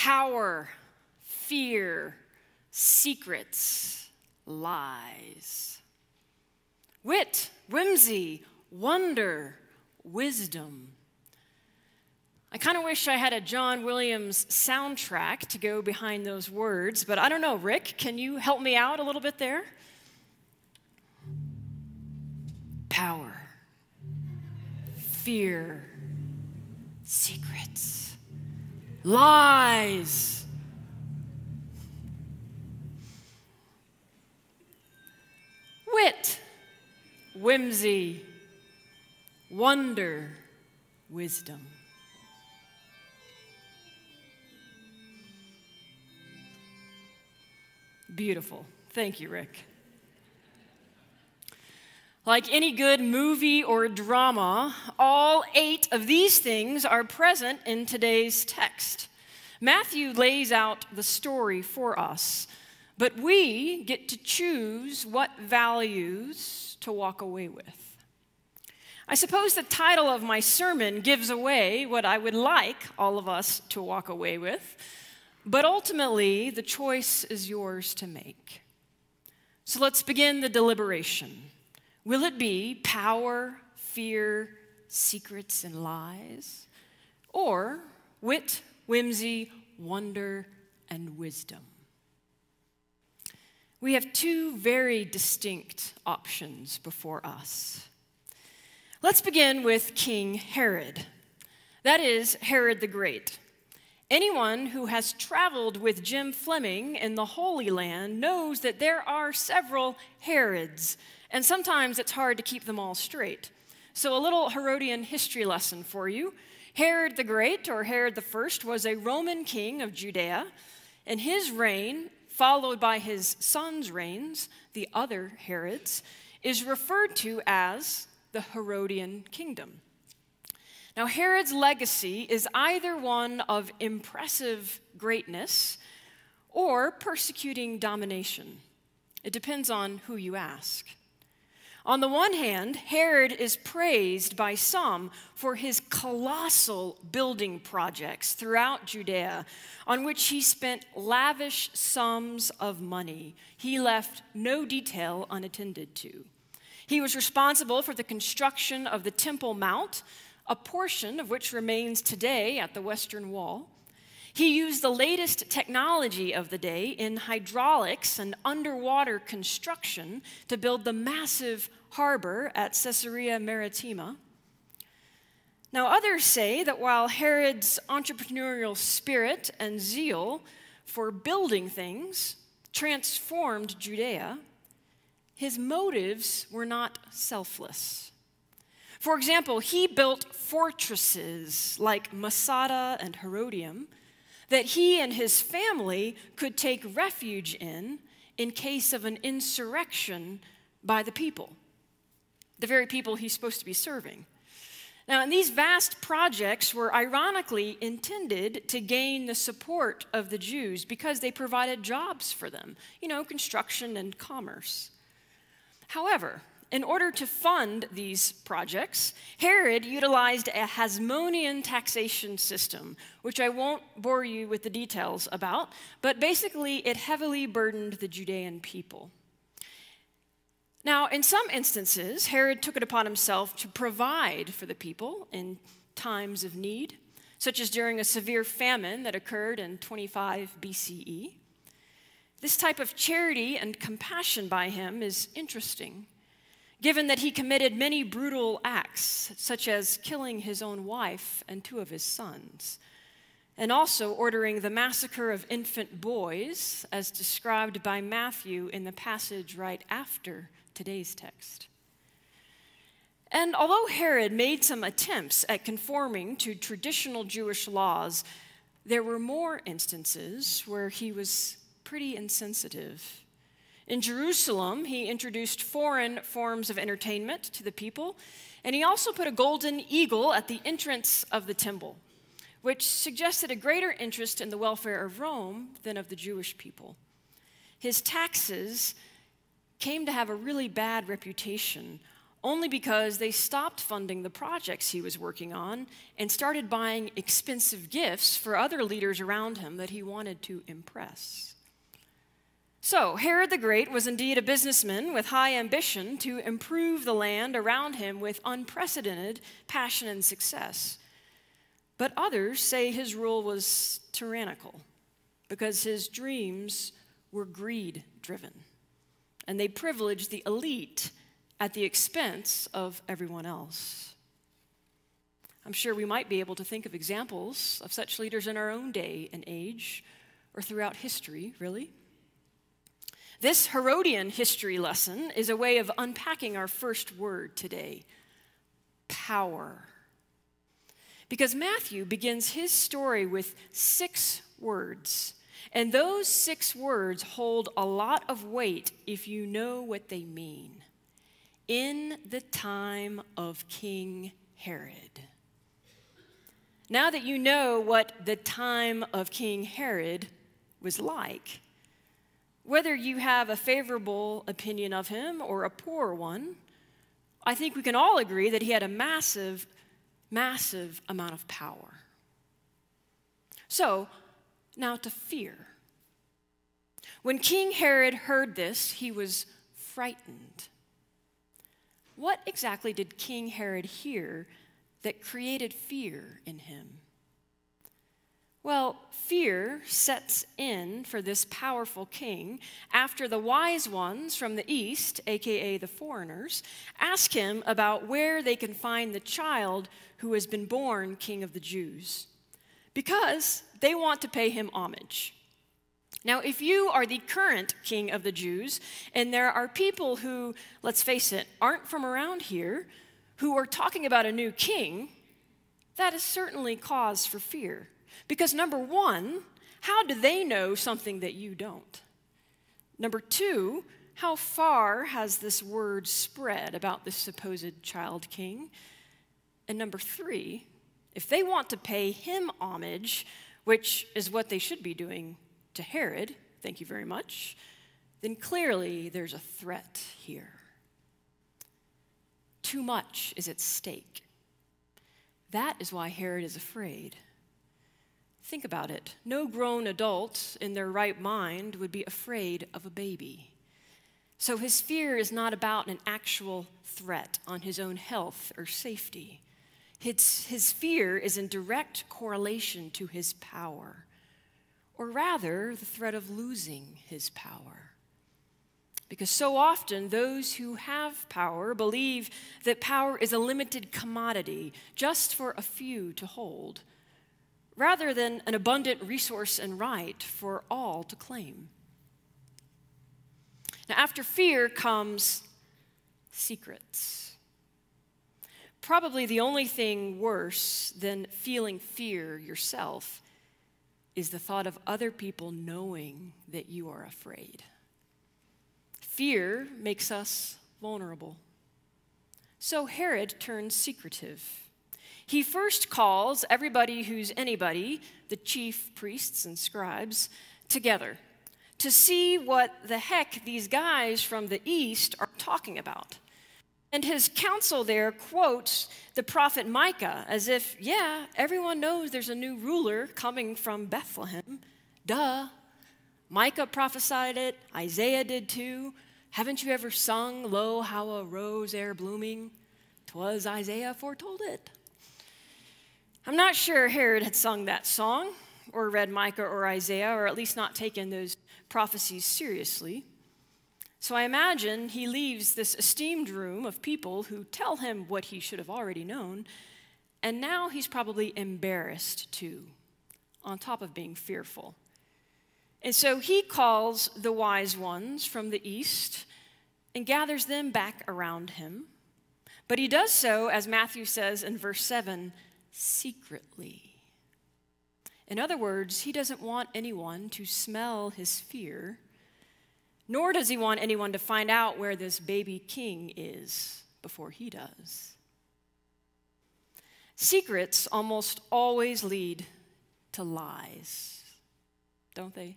Power, fear, secrets, lies. Wit, whimsy, wonder, wisdom. I kind of wish I had a John Williams soundtrack to go behind those words, but I don't know, Rick, can you help me out a little bit there? Power, fear, secrets, lies. Wit, whimsy, wonder, wisdom. Beautiful. Thank you, Rick. Like any good movie or drama, all 8 of these things are present in today's text. Matthew lays out the story for us, but we get to choose what values to walk away with. I suppose the title of my sermon gives away what I would like all of us to walk away with, but ultimately the choice is yours to make. So let's begin the deliberation. Will it be power, fear, secrets, and lies? Or wit, whimsy, wonder, and wisdom? We have 2 very distinct options before us. Let's begin with King Herod. That is, Herod the Great. Anyone who has traveled with Jim Fleming in the Holy Land knows that there are several Herods, and sometimes it's hard to keep them all straight. So a little Herodian history lesson for you. Herod the Great, or Herod the First, was a Roman king of Judea, and his reign, followed by his sons' reigns, the other Herods, is referred to as the Herodian kingdom. Now, Herod's legacy is either one of impressive greatness or persecuting domination. It depends on who you ask. On the one hand, Herod is praised by some for his colossal building projects throughout Judea, on which he spent lavish sums of money. He left no detail unattended to. He was responsible for the construction of the Temple Mount, a portion of which remains today at the Western Wall. He used the latest technology of the day in hydraulics and underwater construction to build the massive harbor at Caesarea Maritima. Now, others say that while Herod's entrepreneurial spirit and zeal for building things transformed Judea, his motives were not selfless. For example, he built fortresses like Masada and Herodium that he and his family could take refuge in case of an insurrection by the people, the very people he's supposed to be serving. Now, and these vast projects were ironically intended to gain the support of the Jews because they provided jobs for them, construction and commerce. However, in order to fund these projects, Herod utilized a Hasmonean taxation system, which I won't bore you with the details about, but basically it heavily burdened the Judean people. Now, in some instances, Herod took it upon himself to provide for the people in times of need, such as during a severe famine that occurred in 25 BCE. This type of charity and compassion by him is interesting, given that he committed many brutal acts, such as killing his own wife and 2 of his sons, and also ordering the massacre of infant boys, as described by Matthew in the passage right after today's text. And although Herod made some attempts at conforming to traditional Jewish laws, there were more instances where he was pretty insensitive. In Jerusalem, he introduced foreign forms of entertainment to the people, and he also put a golden eagle at the entrance of the temple, which suggested a greater interest in the welfare of Rome than of the Jewish people. His taxes came to have a really bad reputation, only because they stopped funding the projects he was working on and started buying expensive gifts for other leaders around him that he wanted to impress. So, Herod the Great was indeed a businessman with high ambition to improve the land around him with unprecedented passion and success. But others say his rule was tyrannical because his dreams were greed-driven, and they privileged the elite at the expense of everyone else. I'm sure we might be able to think of examples of such leaders in our own day and age, or throughout history, really. This Herodian history lesson is a way of unpacking our first word today, power. Because Matthew begins his story with 6 words, and those 6 words hold a lot of weight if you know what they mean. In the time of King Herod. Now that you know what the time of King Herod was like, whether you have a favorable opinion of him or a poor one, I think we can all agree that he had a massive, massive amount of power. So, now to fear. When King Herod heard this, he was frightened. What exactly did King Herod hear that created fear in him? Well, fear sets in for this powerful king after the wise ones from the east, aka the foreigners, ask him about where they can find the child who has been born king of the Jews, because they want to pay him homage. Now, if you are the current king of the Jews, and there are people who, let's face it, aren't from around here, who are talking about a new king, that is certainly cause for fear. Because number one, how do they know something that you don't? Number two, how far has this word spread about this supposed child king? And number three, if they want to pay him homage, which is what they should be doing to Herod, thank you very much, then clearly there's a threat here. Too much is at stake. That is why Herod is afraid. Think about it. No grown adult in their right mind would be afraid of a baby. So his fear is not about an actual threat on his own health or safety. His fear is in direct correlation to his power, or rather, the threat of losing his power. Because so often, those who have power believe that power is a limited commodity just for a few to hold, rather than an abundant resource and right for all to claim. Now, after fear comes secrets. Probably the only thing worse than feeling fear yourself is the thought of other people knowing that you are afraid. Fear makes us vulnerable. So Herod turns secretive. He first calls everybody who's anybody, the chief priests and scribes, together to see what the heck these guys from the east are talking about. And his counsel there quotes the prophet Micah as if, yeah, everyone knows there's a new ruler coming from Bethlehem. Duh. Micah prophesied it. Isaiah did too. Haven't you ever sung, "Lo, how a rose ere blooming? 'Twas Isaiah foretold it." I'm not sure Herod had sung that song or read Micah or Isaiah, or at least not taken those prophecies seriously. So I imagine he leaves this esteemed room of people who tell him what he should have already known, and now he's probably embarrassed too, on top of being fearful. And so he calls the wise ones from the east and gathers them back around him. But he does so, as Matthew says in verse 7, secretly. In other words, he doesn't want anyone to smell his fear, nor does he want anyone to find out where this baby king is before he does. Secrets almost always lead to lies, don't they?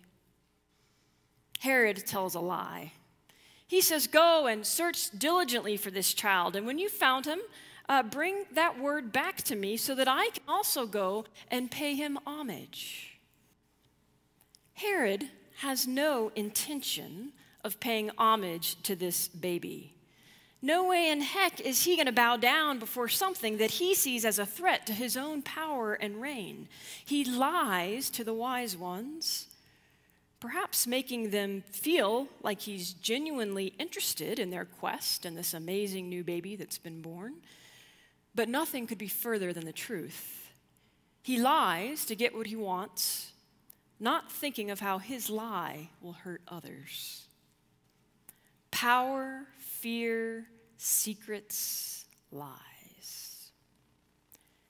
Herod tells a lie. He says, go and search diligently for this child, and when you found him, bring that word back to me so that I can also go and pay him homage. Herod has no intention of paying homage to this baby. No way in heck is he going to bow down before something that he sees as a threat to his own power and reign. He lies to the wise ones, perhaps making them feel like he's genuinely interested in their quest and this amazing new baby that's been born. But nothing could be further than the truth. He lies to get what he wants, not thinking of how his lie will hurt others. Power, fear, secrets, lies.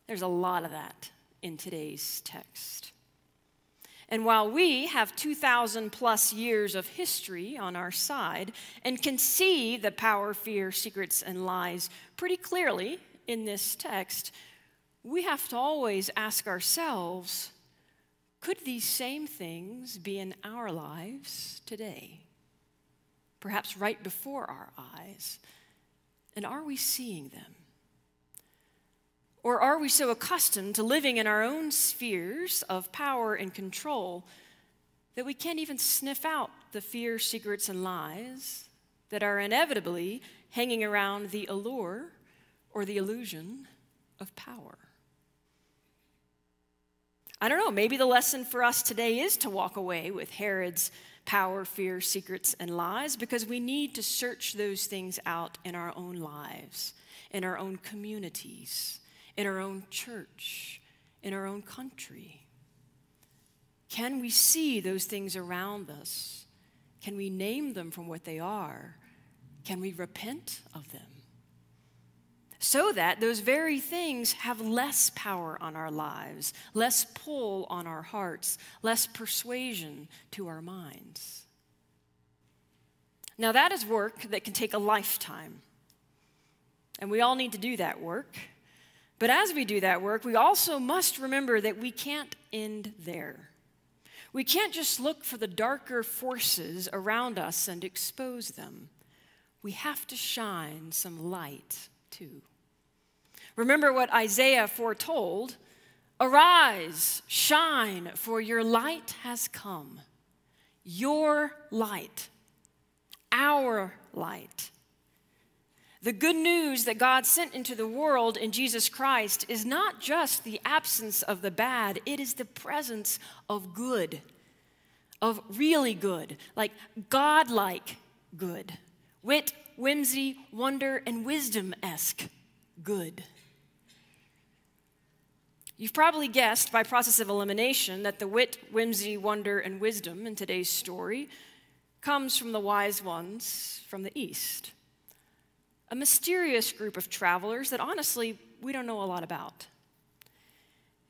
There's a lot of that in today's text. And while we have 2,000 plus years of history on our side and can see the power, fear, secrets, and lies pretty clearly in this text, we have to always ask ourselves, could these same things be in our lives today? Perhaps right before our eyes. And are we seeing them? Or are we so accustomed to living in our own spheres of power and control that we can't even sniff out the fear, secrets, and lies that are inevitably hanging around the allure or the illusion of power? I don't know, maybe the lesson for us today is to walk away with Herod's power, fear, secrets, and lies, because we need to search those things out in our own lives, in our own communities, in our own church, in our own country. Can we see those things around us? Can we name them from what they are? Can we repent of them? So that those very things have less power on our lives, less pull on our hearts, less persuasion to our minds. Now that is work that can take a lifetime. And we all need to do that work. But as we do that work, we also must remember that we can't end there. We can't just look for the darker forces around us and expose them. We have to shine some light too. Remember what Isaiah foretold, arise, shine, for your light has come. Your light, our light. The good news that God sent into the world in Jesus Christ is not just the absence of the bad, it is the presence of good, of really good, like God-like good. Wit, whimsy, wonder, and wisdom-esque good. You've probably guessed by process of elimination that the wit, whimsy, wonder, and wisdom in today's story comes from the wise ones from the East. A mysterious group of travelers that honestly we don't know a lot about.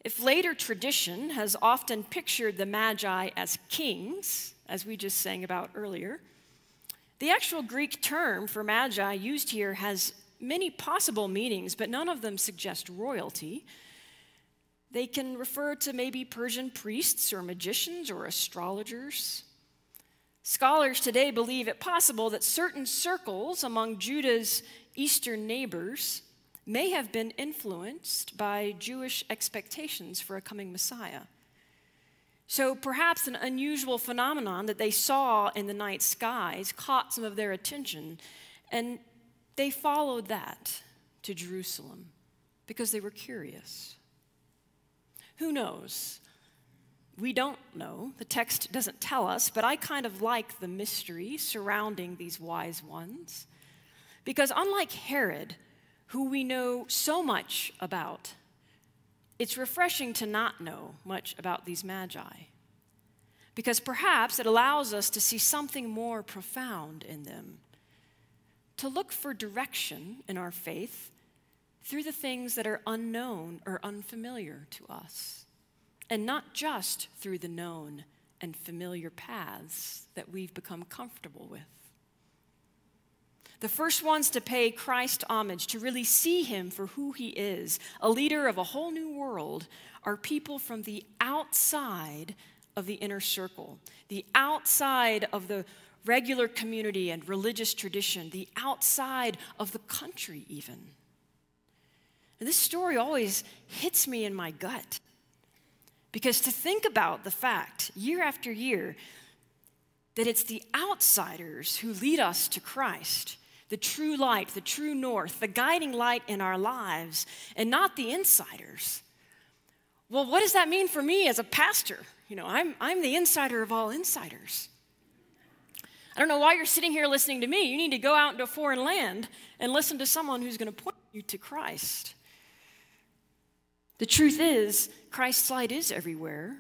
If later tradition has often pictured the Magi as kings, as we just sang about earlier, the actual Greek term for Magi used here has many possible meanings, but none of them suggest royalty. They can refer to maybe Persian priests or magicians or astrologers. Scholars today believe it possible that certain circles among Judah's eastern neighbors may have been influenced by Jewish expectations for a coming Messiah. So perhaps an unusual phenomenon that they saw in the night skies caught some of their attention, and they followed that to Jerusalem because they were curious. Who knows? We don't know. The text doesn't tell us, but I kind of like the mystery surrounding these wise ones. Because unlike Herod, who we know so much about, it's refreshing to not know much about these Magi. Because perhaps it allows us to see something more profound in them, to look for direction in our faith through the things that are unknown or unfamiliar to us, and not just through the known and familiar paths that we've become comfortable with. The first ones to pay Christ homage, to really see him for who he is, a leader of a whole new world, are people from the outside of the inner circle, the outside of the regular community and religious tradition, the outside of the country even. And this story always hits me in my gut. Because to think about the fact, year after year, that it's the outsiders who lead us to Christ, the true light, the true north, the guiding light in our lives, and not the insiders. Well, what does that mean for me as a pastor? I'm the insider of all insiders. I don't know why you're sitting here listening to me. You need to go out into a foreign land and listen to someone who's going to point you to Christ. The truth is, Christ's light is everywhere.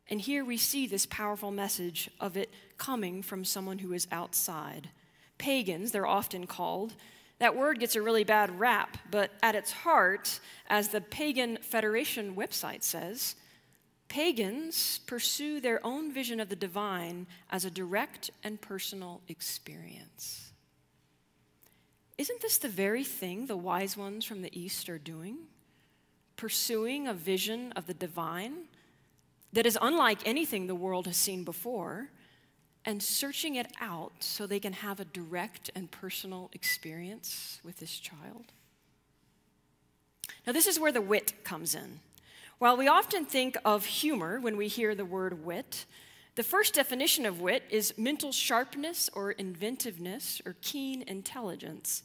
And here we see this powerful message of it coming from someone who is outside. Pagans, they're often called. That word gets a really bad rap, but at its heart, as the Pagan Federation website says, pagans pursue their own vision of the divine as a direct and personal experience. Isn't this the very thing the wise ones from the East are doing? Pursuing a vision of the divine that is unlike anything the world has seen before, and searching it out so they can have a direct and personal experience with this child. Now, this is where the wit comes in. While we often think of humor when we hear the word wit, the first definition of wit is mental sharpness or inventiveness or keen intelligence.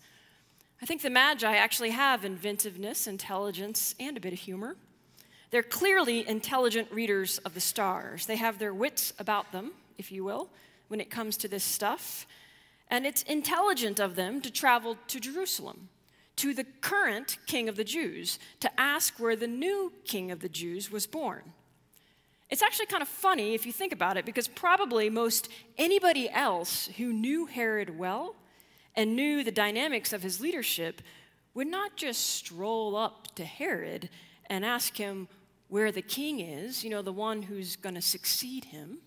I think the Magi actually have inventiveness, intelligence, and a bit of humor. They're clearly intelligent readers of the stars. They have their wits about them, if you will, when it comes to this stuff. And it's intelligent of them to travel to Jerusalem, to the current king of the Jews, to ask where the new king of the Jews was born. It's actually kind of funny if you think about it, because probably most anybody else who knew Herod well and knew the dynamics of his leadership would not just stroll up to Herod and ask him where the king is, the one who's going to succeed him.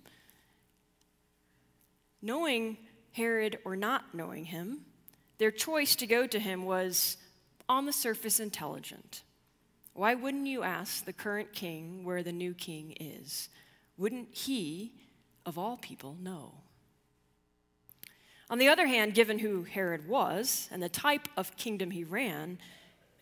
Knowing Herod or not knowing him, their choice to go to him was on the surface intelligent. Why wouldn't you ask the current king where the new king is? Wouldn't he, of all people, know? On the other hand, given who Herod was and the type of kingdom he ran,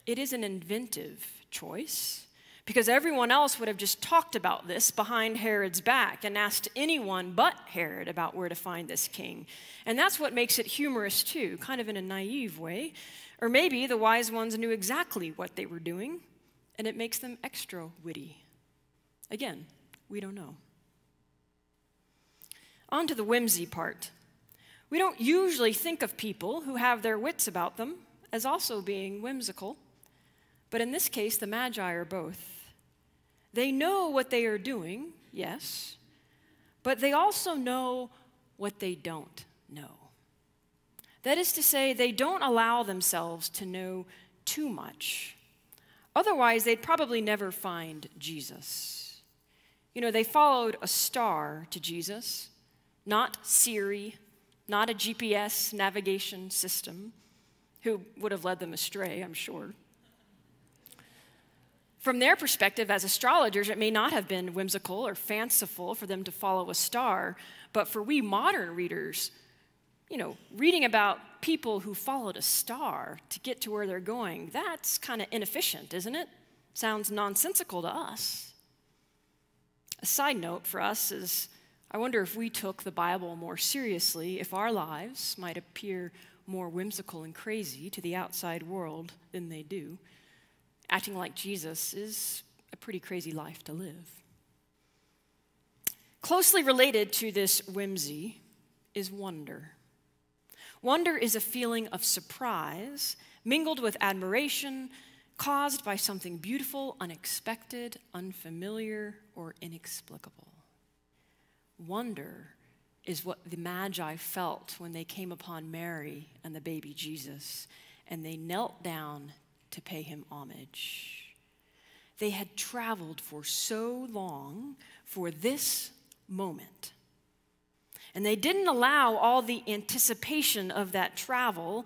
it is an inventive choice, because everyone else would have just talked about this behind Herod's back and asked anyone but Herod about where to find this king. And that's what makes it humorous too, kind of in a naive way. Or maybe the wise ones knew exactly what they were doing, and it makes them extra witty. Again, we don't know. On to the whimsy part. We don't usually think of people who have their wits about them as also being whimsical, but in this case, the Magi are both. They know what they are doing, yes, but they also know what they don't know. That is to say, they don't allow themselves to know too much. Otherwise, they'd probably never find Jesus. They followed a star to Jesus, not Siri, not a GPS navigation system, who would have led them astray, I'm sure. From their perspective as astrologers, it may not have been whimsical or fanciful for them to follow a star, but for we modern readers, reading about people who followed a star to get to where they're going, that's kind of inefficient, isn't it? Sounds nonsensical to us. A side note for us is, I wonder if we took the Bible more seriously, if our lives might appear more whimsical and crazy to the outside world than they do. Acting like Jesus is a pretty crazy life to live. Closely related to this whimsy is wonder. Wonder is a feeling of surprise mingled with admiration caused by something beautiful, unexpected, unfamiliar, or inexplicable. Wonder is what the Magi felt when they came upon Mary and the baby Jesus, and they knelt down to pay him homage. They had traveled for so long for this moment. And they didn't allow all the anticipation of that travel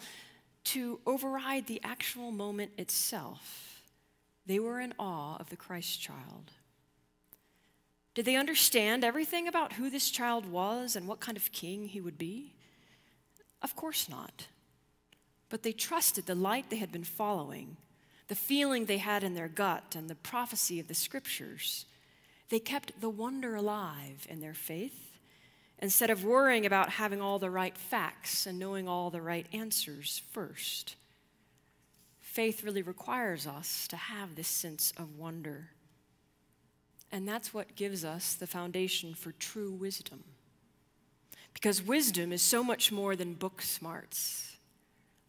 to override the actual moment itself. They were in awe of the Christ child. Did they understand everything about who this child was and what kind of king he would be? Of course not. But they trusted the light they had been following, the feeling they had in their gut, and the prophecy of the scriptures. They kept the wonder alive in their faith instead of worrying about having all the right facts and knowing all the right answers first. Faith really requires us to have this sense of wonder. And that's what gives us the foundation for true wisdom. Because wisdom is so much more than book smarts.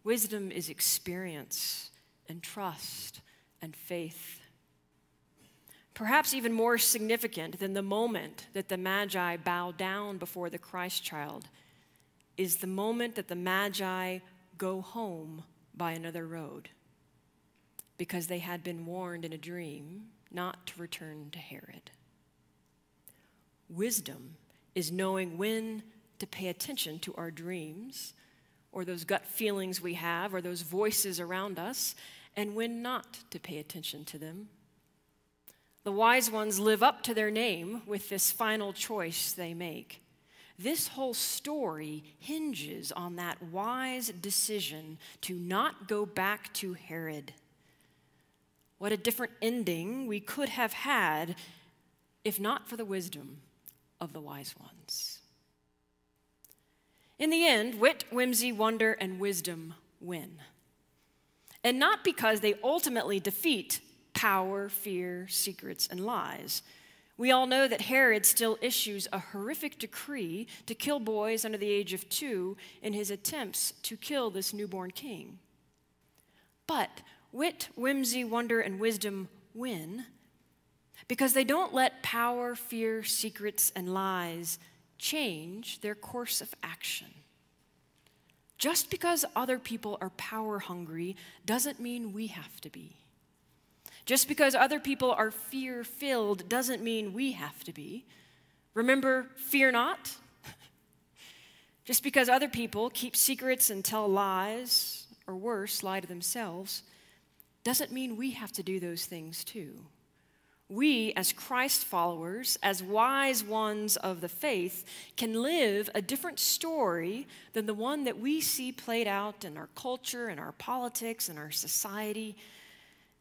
Wisdom is experience and trust and faith. Perhaps even more significant than the moment that the Magi bow down before the Christ child is the moment that the Magi go home by another road, because they had been warned in a dream not to return to Herod. Wisdom is knowing when to pay attention to our dreams, or those gut feelings we have, or those voices around us, and when not to pay attention to them. The wise ones live up to their name with this final choice they make. This whole story hinges on that wise decision to not go back to Herod. What a different ending we could have had if not for the wisdom of the wise ones. In the end, wit, whimsy, wonder, and wisdom win. And not because they ultimately defeat power, fear, secrets, and lies. We all know that Herod still issues a horrific decree to kill boys under the age of 2 in his attempts to kill this newborn king. But wit, whimsy, wonder, and wisdom win because they don't let power, fear, secrets, and lies change their course of action. Just because other people are power hungry doesn't mean we have to be. Just because other people are fear-filled doesn't mean we have to be. Remember, fear not. Just because other people keep secrets and tell lies, or worse, lie to themselves, doesn't mean we have to do those things too. We, as Christ followers, as wise ones of the faith, can live a different story than the one that we see played out in our culture and our politics and our society.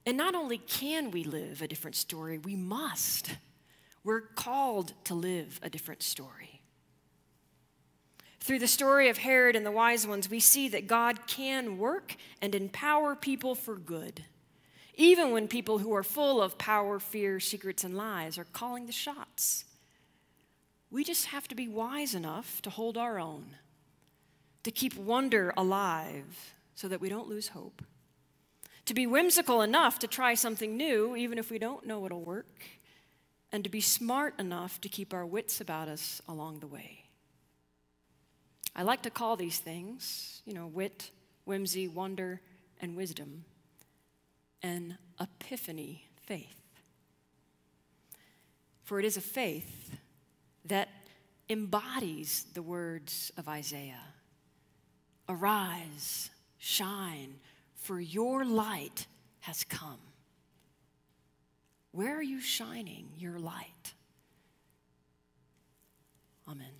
And not only can we live a different story, we must. We're called to live a different story. Through the story of Herod and the wise ones, we see that God can work and empower people for good, even when people who are full of power, fear, secrets, and lies are calling the shots. We just have to be wise enough to hold our own, to keep wonder alive so that we don't lose hope, to be whimsical enough to try something new even if we don't know it'll work, and to be smart enough to keep our wits about us along the way. I like to call these things, wit, whimsy, wonder, and wisdom, an epiphany faith. For it is a faith that embodies the words of Isaiah. Arise, shine, for your light has come. Where are you shining your light? Amen.